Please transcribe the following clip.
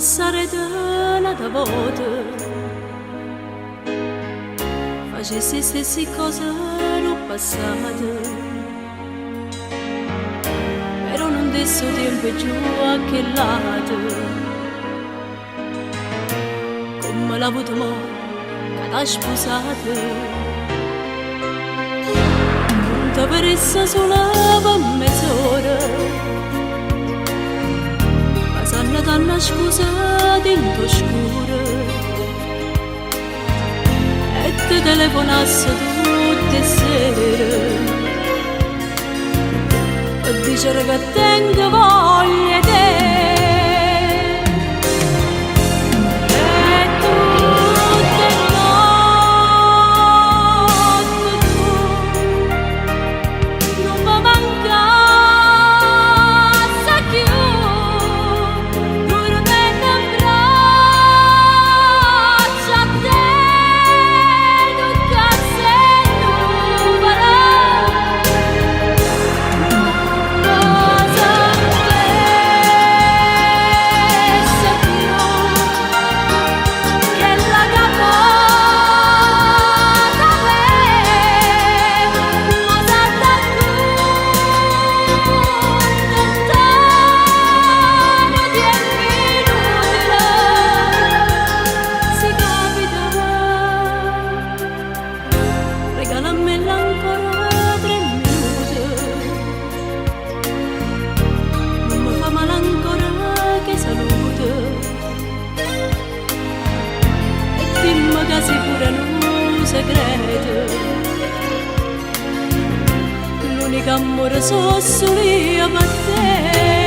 passare da volta, facessi stesse cose non passate, però non adesso tempo è giù a che lato, come l'ha avuto mo' che t'ha sposato, non ti paresse sola per mezz'ora. Sanno t'hanno scusato in tuo scuro e ti telefonasse tutte sere per dire che tengo voglia di te. Segreto, l'unico amore so solo io per te.